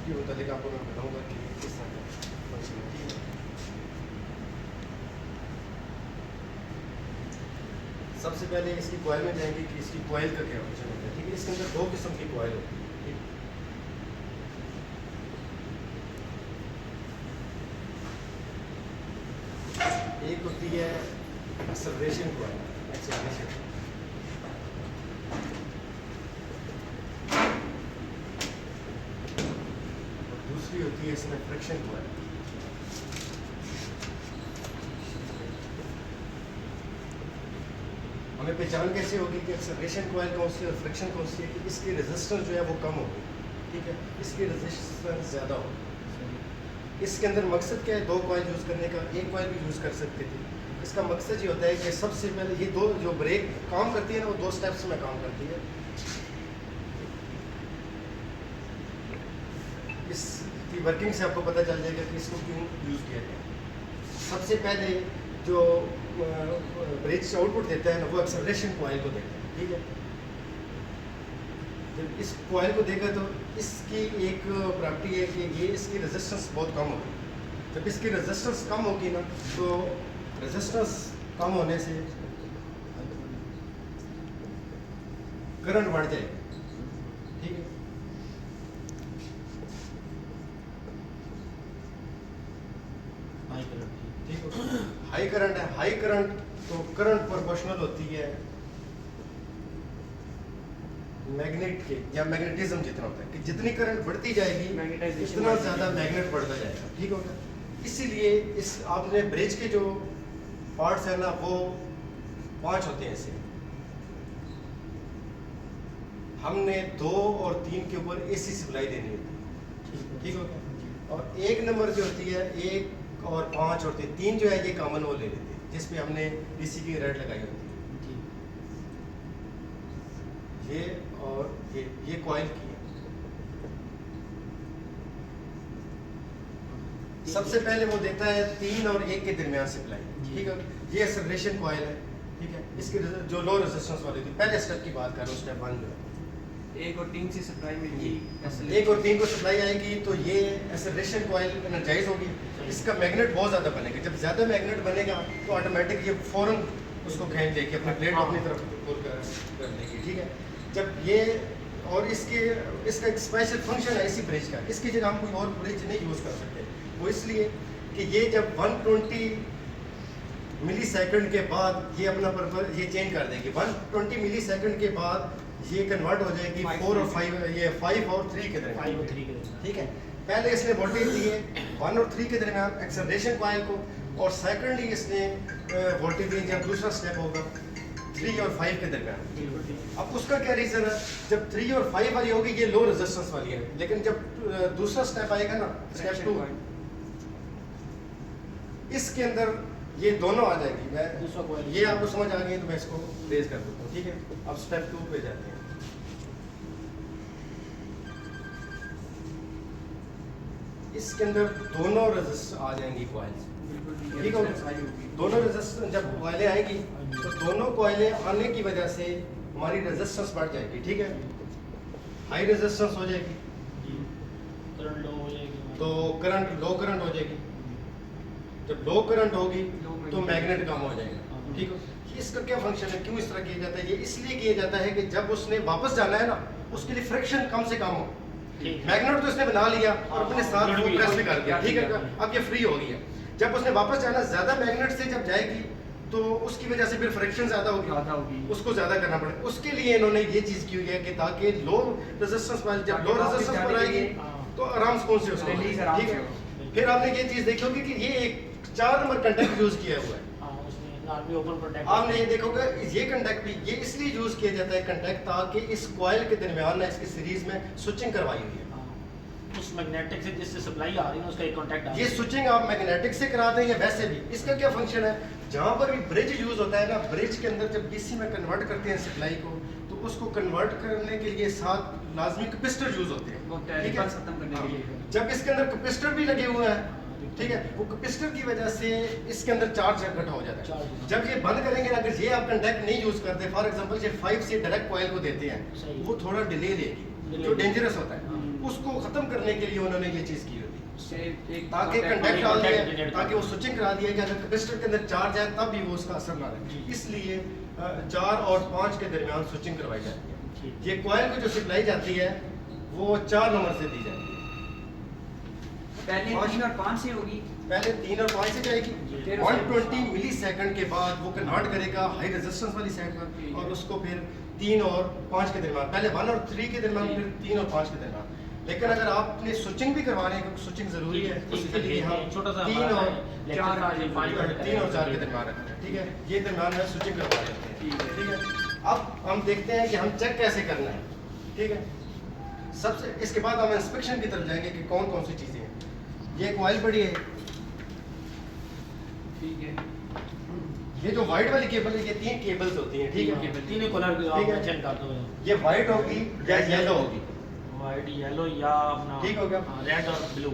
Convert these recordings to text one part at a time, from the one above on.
इसके मुताबिक आपको मैं बताऊँगा कि किस तरह का फंक्शनलिटी है। सबसे पहले इसकी कॉइल में जाएंगे कि इसकी कॉइल का क्या फंक्शन होता है। ठीक है, इसके अंदर दो किस्म की कॉइल होती है। ठीक, एक होती है एक्सेलरेशन कॉइल, एक्सेलरेशन, और दूसरी होती है इसमें फ्रिक्शन कॉइल। हमें पहचान कैसे होगी कि एक्सेलरेशन कॉइल कौन सी और फ्रिक्शन कौन सी है, कि इसकी रेजिस्टेंस जो है वो कम होगी। ठीक है, इसकी रेजिस्टेंस ज़्यादा होगी। इसके अंदर मकसद क्या है, दो कॉइल यूज़ करने का, एक कॉइल भी यूज़ कर सकते थे। इसका मकसद ये होता है कि सबसे पहले ये दो जो ब्रेक काम करती है ना, वो दो स्टेप्स में काम करती है। इसकी वर्किंग से आपको पता चल जाएगा कि इसको क्यों यूज़ किया गया। सबसे पहले जो ब्रिज आउटपुट देता है ना, वो एक्सेलरेशन कॉइल को देता है। ठीक है, जब इस कॉइल को देगा तो इसकी एक प्रॉपर्टी है कि ये इसकी रेजिस्टेंस बहुत कम होगी। जब इसकी रेजिस्टेंस कम होगी ना, तो रेजिस्टेंस कम होने से करंट बढ़ जाएगा। ठीक है, ठीक है, हाई करंट है, हाई करंट तो करंट प्रोपोर्शनल होती है मैग्नेट के, या मैग्नेटिज्म जितना होता है कि जितनी करंट बढ़ती जाएगी उतना ज़्यादा मैग्नेट बढ़ता जाएगा। ठीक होगा, इसीलिए इस आपने ब्रिज के जो पार्ट्स है ना, वो 5 होते हैं ऐसे। हमने 2 और 3 के ऊपर एसी सप्लाई देनी होती है। ठीक होगा, और 1 नंबर जो होती है, 1 और 5 और 3 जो है ये कॉमन वो ले लेते हैं, जिसपे हमने डीसी की रेड लगाई होती है। ये और ये कॉइल की है। सबसे पहले वो देता है 3 और 1 के दरमियान सप्लाई। ठीक है, ये एक्सेलरेशन कॉइल है। ठीक है, इसके जो लो रेजिस्टेंस वाली थी, पहले स्टेप की बात कर रहा हूँ, स्टेप 1 जो है 1 और 3 से सप्लाई मिलेगी। 1 और 3 को सप्लाई आएगी तो ये एक्सेलरेशन कॉइल एनर्जाइज होगी। इसका मैग्नेट बहुत ज़्यादा बनेगा। जब ज़्यादा मैग्नेट बनेगा तो ऑटोमेटिक ये फ़ौरन उसको खींच लेगी, अपने प्लेट अपनी तरफ पुल कर लेगी। ठीक है, जब ये और इसका एक स्पेशल फंक्शन है इसी ब्रिज का। इसकी जगह हम कोई और ब्रिज नहीं यूज़ कर सकते, वो इसलिए कि ये जब 120 मिली सेकेंड के बाद ये अपना पर्पज ये चेंज कर देगी। 120 मिली सेकेंड के बाद ये कन्वर्ट हो जाएगी 4 और 5, ये 5 और 3 के दरमियान। ठीक है, पहले इसने वोल्टेज दी है 1 और 3 के दरमियान एक्सेलरेशन कॉइल को, और सेकेंडली इसने वोल्टेज दी जब दूसरा स्टेप होगा 3 और 5 के दरमियान। अब उसका क्या रीज़न है, जब 3 और 5 वाली होगी ये लो रेजिस्टेंस वाली है, लेकिन जब दूसरा स्टेप आएगा ना, स्टेप 2, इसके अंदर ये दोनों आ जाएगी। मैं ये आपको समझ आ गई तो मैं इसको रेज कर देता हूँ। ठीक है, अब स्टेप 2 पे जाते हैं। इसके अंदर दोनों रेजिस्टर आ जाएंगी कॉइल्स। ठीक है, दोनों रेजिस्टर जब कॉइलें आएंगी तो दोनों कॉइलें आने की वजह से हमारी रेजिस्टेंस बढ़ जाएगी। ठीक है, हाई रेजिस्टेंस हो जाएगी करंट लो हो जाएगी, तो करंट लो करंट हो जाएगी। जब लो करंट होगी तो मैग्नेट कम हो जाएगा। ठीक है, इसका क्या फंक्शन है, क्यों इस तरह किया जाता है? ये इसलिए किया जाता है कि जब उसने वापस जाना है ना, उसके लिए फ्रिक्शन कम से कम हो। मैग्नेट तो इसने बना लिया और अपने साथ वो प्रेस भी कर दिया। ठीक है, अब ये फ्री हो गई है। जब उसने वापस जाना, ज्यादा मैग्नेट से जब जाएगी तो उसकी वजह से फिर फ्रिक्शन ज्यादा होगी, उसको ज्यादा करना पड़ेगा। उसके लिए इन्होंने ये चीज की हुई है कि ताकि लो रेजिस्टेंस पर, जब लो रेजिस्टेंस पर आएगी तो आराम से कौन से उसको। ठीक है, फिर आपने ये चीज देखी होगी कि ये एक 4 नंबर कंटेक्ट यूज किया हुआ है। आपने ये देखोगे ये कंटेक्ट भी ये इसलिए यूज किया जाता है कंटेक्ट, ताकि इस कॉइल के दरमियान ना इसकी सीरीज में स्विचिंग करवाई हुई है। उस मैग्नेटिक से जिससे सप्लाई आ रही है उसका एक कांटेक्ट ये स्विचिंग आप मैग्नेटिक से करा दें या वैसे भी, इसका क्या फंक्शन है, जहाँ पर भी ब्रिज यूज होता है ना, ब्रिज के अंदर जब डीसी में कन्वर्ट करते हैं सप्लाई को, तो उसको कन्वर्ट करने के लिए साथ लाजमी कैपेसिटर यूज होते हैं। ठीक है, खत्म करने के लिए जब इसके अंदर कैपेसिटर भी लगे हुए हैं, ठीक है, वो कैपेसिटर की वजह से इसके अंदर चार्ज इकट्ठा हो जाता है। जब ये बंद करेंगे ना, अगर ये आप कंटेक्ट नहीं यूज करते, फॉर एग्जांपल ये 5 से डायरेक्ट कॉइल को देते हैं, वो थोड़ा डिले लेगी। जो डेंजरस होता है, उसको ख़त्म करने के लिए उन्होंने ये चीज़ की होती है, ताकि कंडक्ट डाल दिया, ताकि वो स्विचिंग करा दिया कि अगर कैपेसिटर के अंदर चार्ज है तब भी वो उसका असर ना रहे। इसलिए 4 और 5 के दरमियान स्विचिंग करवाई जाती है। ये कॉइल को जो सप्लाई जाती है वो 4 नंबर से दी जाती है। पहले 3 और 5 से होगी, पहले 3 और 5 से जाएगी, फिर 120 मिली सेकंड के बाद वो कन्वर्ट करेगा हाई रेजिस्टेंस वाली साइड पर, और उसको फिर 3 और 5 के दरमियान, पहले 1 और 3 के दरमियान, फिर 3 और 5 के दरमियान। लेकिन अगर आपने स्विचिंग भी करवा रहे हैं, क्योंकि स्विचिंग जरूरी है, उसके लिए हम छोटा सा 3 और 4 के दरमियान रखते हैं। ठीक है, ये दरमियान में स्विचिंग करवा लेते हैं। ठीक है, अब हम देखते हैं कि हम चेक कैसे करना है। ठीक है, सबसे इसके बाद हम इंस्पेक्शन की तरफ जाएंगे कि कौन कौन सी चीज़ें हैं। ये कॉइल पड़ी है, ठीक है, ये जो व्हाइट वाली केबल है, ये 3 केबल्स होती हैं। ठीक है, तीन कलर ठीक है। मेंशन कर दो, ये व्हाइट होगी या येलो होगी, वाइट येलो या अपना ठीक हो गया। रेड और ब्लू।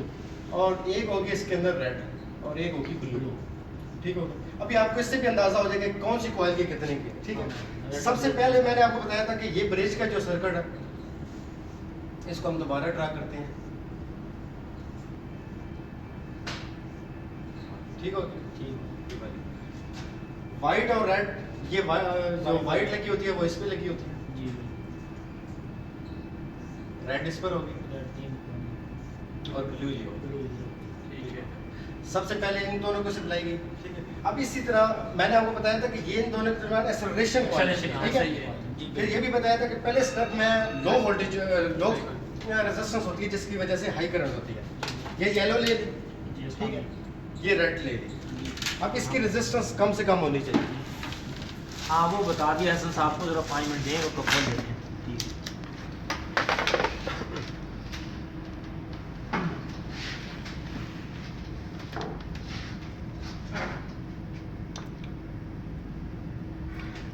और एक होगी इसके अंदर रेड और एक होगी ब्लू। ठीक हो गया। अभी आपको इससे भी अंदाजा हो जाएगा कि कौन सी कॉइल की कितने की है। ठीक है, सबसे पहले मैंने आपको बताया था कि ये ब्रिज का जो सर्किट है, इसको हम दोबारा ड्रा करते हैं। ठीक हो गया, व्हाइट और रेड, ये जो व्हाइट लगी होती है वो इस पे लगी होती है, जी रेड इस पर होगी रेड 3 और ब्लू ये होगी। ब्लू। ठीक है, सबसे पहले इन दोनों को सप्लाई की। ठीक है, अब इसी तरह मैंने आपको बताया था कि ये इन दोनों के दरमियान एक्सेलरेशन कॉइल। ठीक है, फिर ये भी बताया था कि पहले स्टेप में लो वोल्टेज लो रेजिस्टेंस होती है, जिसकी वजह से हाई करंट होती है। ये येलो ले ली, ठीक है, ये रेड ले ली। अब इसकी रेजिस्टेंस कम से कम होनी चाहिए। हाँ वो बता दिया हसन साहब को, जरा 5 मिनट दें, वो खोल देते हैं। ठीक है।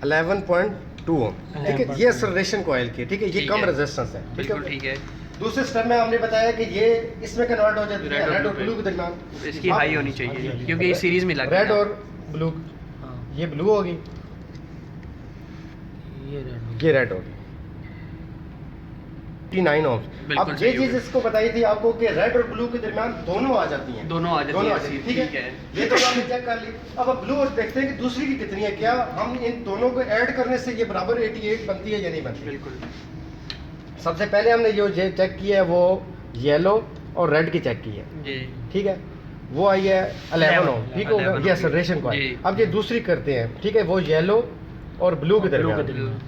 11.2 ओम। ठीक है, ये एक्सेलरेशन कॉइल की। ठीक है, ये ठीक कम है। रेजिस्टेंस है। बिल्कुल ठीक है। दूसरे स्टेप में हमने बताया कि ये इसमें कन्वर्ट हो जाती है रेड और रेड और ब्लू ब्लू के दरमियान। इसकी हाई होनी चाहिए क्योंकि ये सीरीज में लग रेड और ब्लू, हाँ ये ब्लू होगी, ये रेड ये रेड होगी। 59 ओम। बिल्कुल अब ये सही हो चीज गया। इसको बताई थी आपको कि रेड और ब्लू के दरमियान दोनों आ जाती हैं, दोनों आ जाती हैं, ठीक ठीक है। है। ये तो हमने चेक कर ली। अब ब्लू और देखते हैं कि दूसरी की कितनी है, क्या हम इन दोनों को ऐड करने से ये बराबर 88 बनती है या नहीं बनती। बिल्कुल सबसे पहले हमने जो चेक की है वो येलो और रेड की चेक की है। जी ठीक है, वो आई है 11 ओम। ठीक हो गया, 11 ये एक्सेलरेशन कॉइल। जी। अब ये दूसरी करते हैं। ठीक है, वो येलो और ब्लू के ब्लू के दरमियान, दरमियान।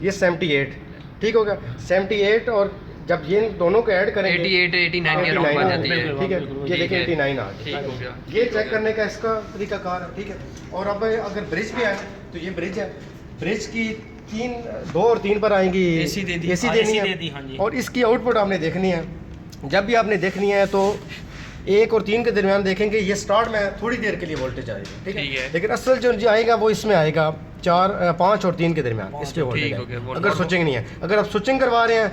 ये 78। ठीक हो गया, 78। और जब ये इन दोनों को ऐड करेंगे 88 89 के अराउंड आ जाती है। बिल्कुल। ठीक है, ये ठीक देखिए है। 89 आ ठीक हो गया। ये चेक करने का इसका तरीकाकार है। ठीक है, और अब अगर ब्रिज पे आए तो ये ब्रिज है, ब्रिज की 2 और 3 पर आएंगी AC दे दी। AC हाँ, देनी AC दे दी, है, हाँ जी। और इसकी आउटपुट आपने देखनी है। जब भी आपने देखनी है तो 1 और 3 के दरमियान देखेंगे, ये स्टार्ट में थोड़ी देर के लिए वोल्टेज आएगी। ठीक ठीक है, है। लेकिन असल जो आएगा वो इसमें आएगा 5 और 3 के दरमियान, इस पे ठीक हो वोल्टेज गया, आएगा, वोल्टेज। अगर स्विचिंग नहीं है। अगर आप स्विचिंग करवा रहे हैं